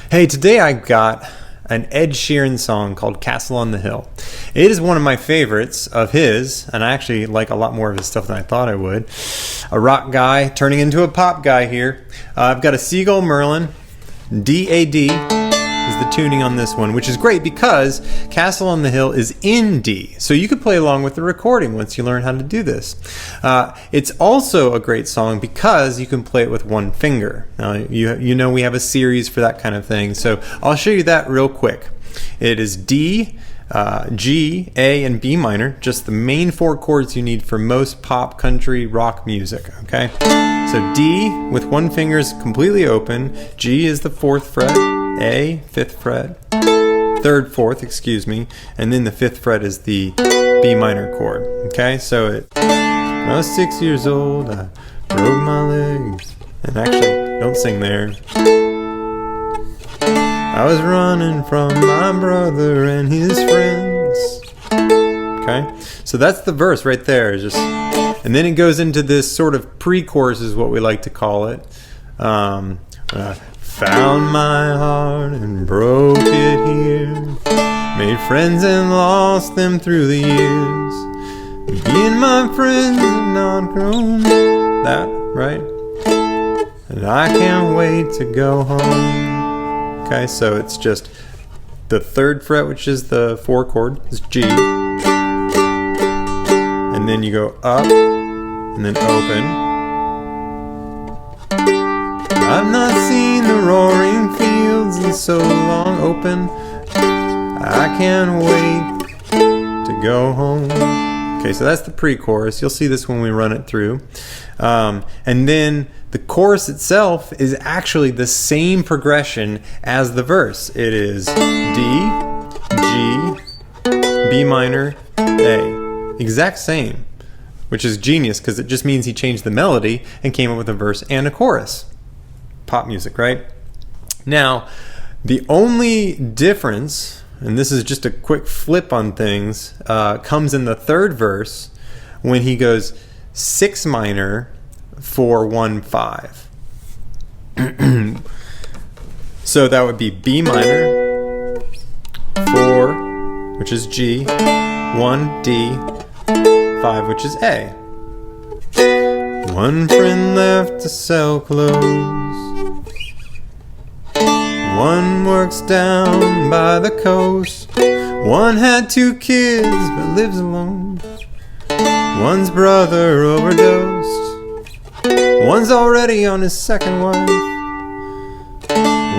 Hey, today I got an Ed Sheeran song called Castle on the Hill. It is one of my favorites of his, and I actually like a lot more of his stuff than I thought I would. A rock guy turning into a pop guy here. I've got a Seagull Merlin, D-A-D is the tuning on this one, which is great because Castle on the Hill is in D. So you could play along with the recording once you learn how to do this. It's also a great song because you can play it with one finger. Now, you know we have a series for that kind of thing, so I'll show you that real quick. It is D, G, A, and B minor, just the main four chords you need for most pop, country, rock music, okay? So D with one finger is completely open, G is the 4th fret, A, 5th fret, 3rd, 4th, excuse me, and then the 5th fret is the B minor chord, okay? So when I was 6 years old, I broke my legs, and actually, don't sing there. I was running from my brother and his friends. Okay, so that's the verse right there. And then it goes into this sort of pre-chorus is what we like to call it. I found my heart and broke it here. Made friends and lost them through the years. Being my friends have not grown. That, right? And I can't wait to go home. Okay, so it's just the 3rd fret, which is the 4 chord, is G. And then you go up, and then open. I've not seen the roaring fields in so long. Open. I can't wait to go home. Okay, so that's the pre-chorus. You'll see this when we run it through. And then the chorus itself is actually the same progression as the verse. It is D, G, B minor, A. Exact same, which is genius because it just means he changed the melody and came up with a verse and a chorus. Pop music, right? Now, the only difference, and this is just a quick flip on things, comes in the 3rd verse when he goes 6 minor, 4, 1, 5. So that would be B minor, 4, which is G, 1, D, 5, which is A. One friend left to sell clothes. One works down by the coast. One had 2 kids but lives alone. One's brother overdosed. One's already on his 2nd wife.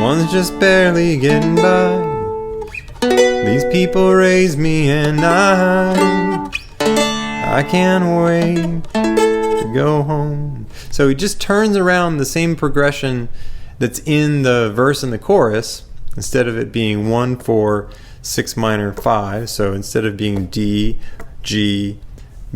One's just barely getting by. These people raise me and I can't wait to go home. So he just turns around the same progression that's in the verse and the chorus. Instead of it being 1, 4, 6 minor, 5. So instead of being D, G,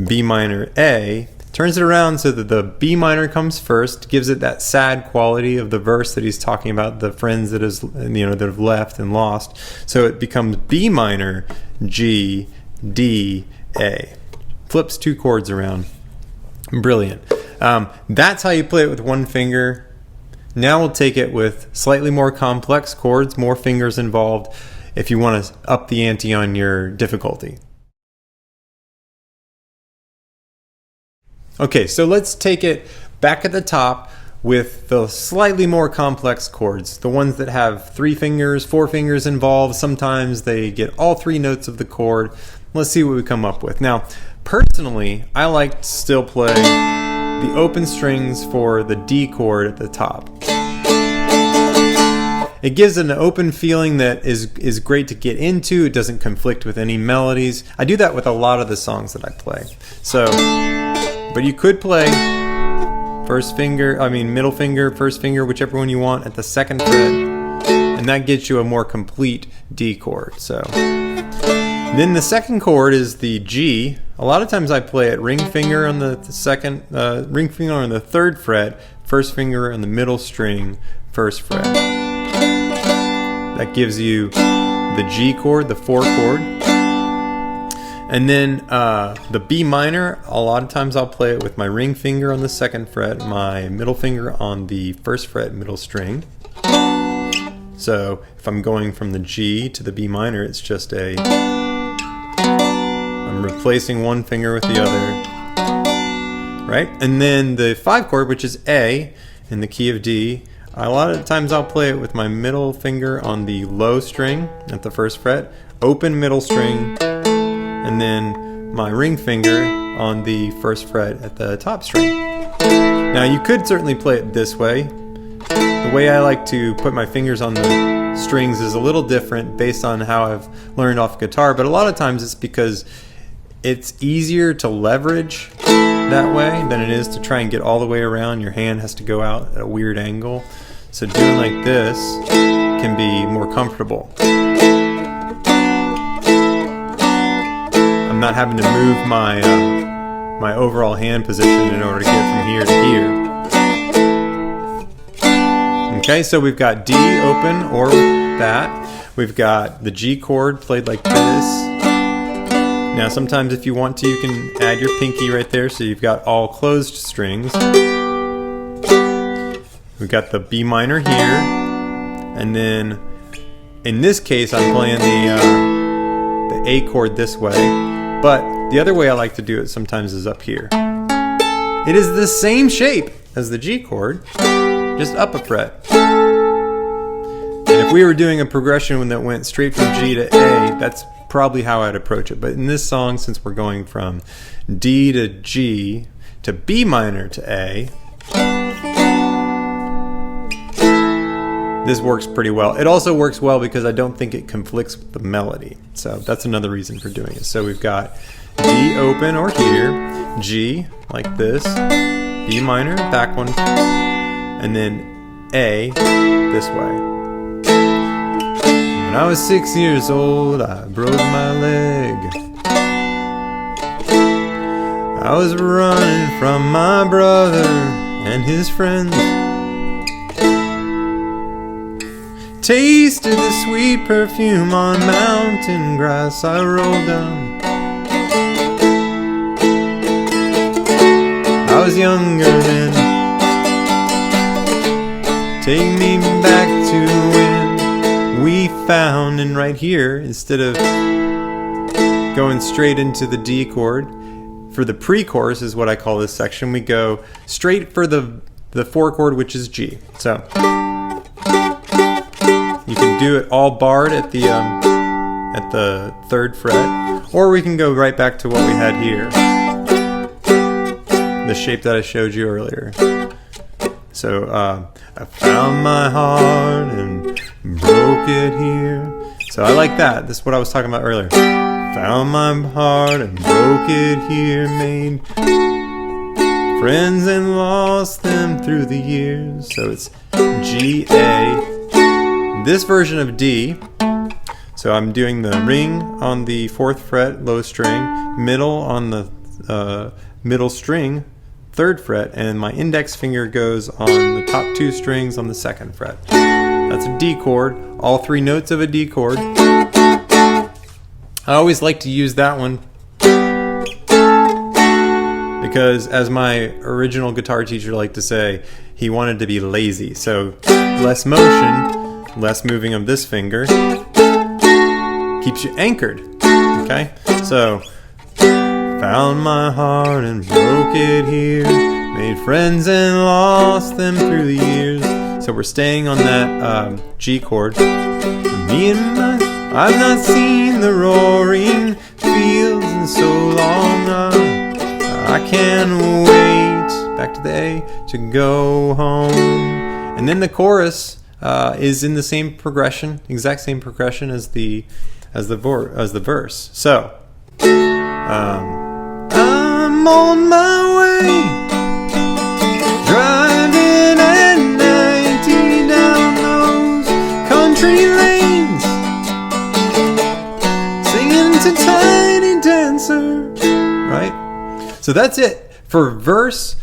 B minor, A, turns it around so that the B minor comes first, gives it that sad quality of the verse that he's talking about, the friends that have left and lost. So it becomes B minor, G, D, A. Flips 2 chords around. Brilliant. That's how you play it with one finger. Now we'll take it with slightly more complex chords, more fingers involved, if you want to up the ante on your difficulty. Okay, so let's take it back at the top with the slightly more complex chords, the ones that have 3 fingers, 4 fingers involved. Sometimes they get all 3 notes of the chord. Let's see what we come up with. Now, personally, I like to still play the open strings for the D chord at the top. It gives an open feeling that is great to get into. It doesn't conflict with any melodies. I do that with a lot of the songs that I play. But you could play middle finger, 1st finger, whichever one you want at the 2nd fret, and that gets you a more complete D chord. So then the 2nd chord is the G. A lot of times I play it ring finger on the 2nd, ring finger on the 3rd fret, 1st finger on the middle string, 1st fret. That gives you the G chord, the 4 chord. And then the B minor, a lot of times I'll play it with my ring finger on the 2nd fret, my middle finger on the 1st fret middle string. So if I'm going from the G to the B minor, it's just I'm replacing one finger with the other, right? And then the 5 chord, which is A in the key of D, a lot of times I'll play it with my middle finger on the low string at the 1st fret, open middle string, and then my ring finger on the 1st fret at the top string. Now you could certainly play it this way. The way I like to put my fingers on the strings is a little different based on how I've learned off guitar, but a lot of times it's because it's easier to leverage that way than it is to try and get all the way around. Your hand has to go out at a weird angle. So doing like this can be more comfortable. I'm not having to move my my overall hand position in order to get from here to here. Okay, so we've got D open or that. We've got the G chord played like this. Now sometimes if you want to, you can add your pinky right there so you've got all closed strings. We've got the B minor here, and then in this case I'm playing the A chord this way, but the other way I like to do it sometimes is up here. It is the same shape as the G chord, just up a fret. And if we were doing a progression that went straight from G to A, that's probably how I'd approach it. But in this song, since we're going from D to G to B minor to A, this works pretty well. It also works well because I don't think it conflicts with the melody. So that's another reason for doing it. So we've got D open or here, G like this, B minor, back one, and then A this way. When I was 6 years old, I broke my leg. I was running from my brother and his friends. Tasted the sweet perfume on mountain grass I rolled down. I was younger then. Take me back to when we found, and right here, instead of going straight into the D chord, for the pre-chorus is what I call this section, we go straight for the 4 chord, which is G. So you can do it all barred at the 3rd fret, or we can go right back to what we had here, the shape that I showed you earlier. So I found my heart and broke it here. So I like that. This is what I was talking about earlier. Found my heart and broke it here, made friends and lost them through the years. So it's G, A. This version of D, so I'm doing the ring on the 4th fret, low string, middle on the middle string, 3rd fret, and my index finger goes on the top 2 strings on the 2nd fret. That's a D chord, all 3 notes of a D chord. I always like to use that one because, as my original guitar teacher liked to say, he wanted to be lazy. So less motion, less moving of this finger keeps you anchored. Okay, so found my heart and broke it here, made friends and lost them through the years. So we're staying on that G chord. Me and I've not seen the roaring fields in so long. I can't wait, back to the A, to go home. And then the chorus is in the same progression, exact same progression as the verse. So I'm on my way, driving at 90 down those country lanes, singing to Tiny Dancer. Right? So that's it for verse,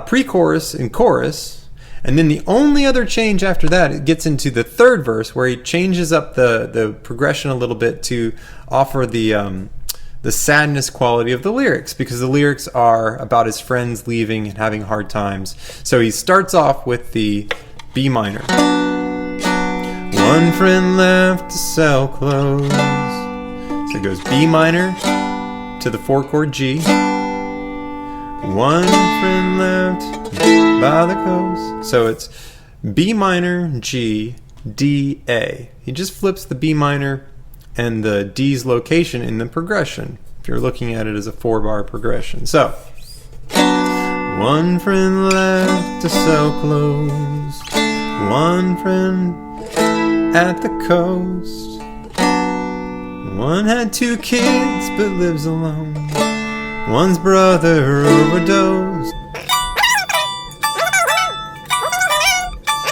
pre-chorus, and chorus. And then the only other change after that, it gets into the 3rd verse where he changes up the progression a little bit to offer the sadness quality of the lyrics, because the lyrics are about his friends leaving and having hard times. So he starts off with the B minor. One friend left to sell clothes. So it goes B minor to the 4-chord G. One friend left by the coast. So it's B minor, G, D, A. He just flips the B minor and the D's location in the progression, if you're looking at it as a 4-bar progression. So, one friend left to sell clothes. One friend at the coast. One had 2 kids but lives alone. One's brother overdosed.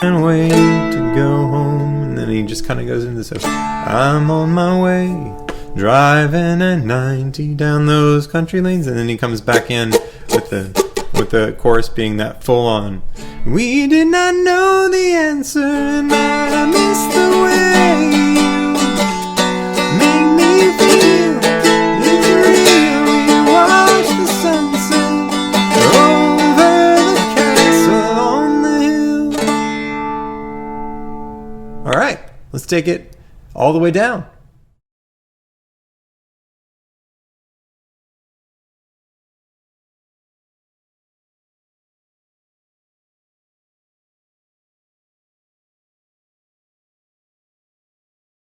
And wait to go home. And then he just kind of goes into this. I'm on my way, driving at 90 down those country lanes. And then he comes back in with the chorus being that full on. We did not know the answer, and I missed the way you make me feel. It's real. We watch the sunset over the castle on the hill. All right, let's take it all the way down.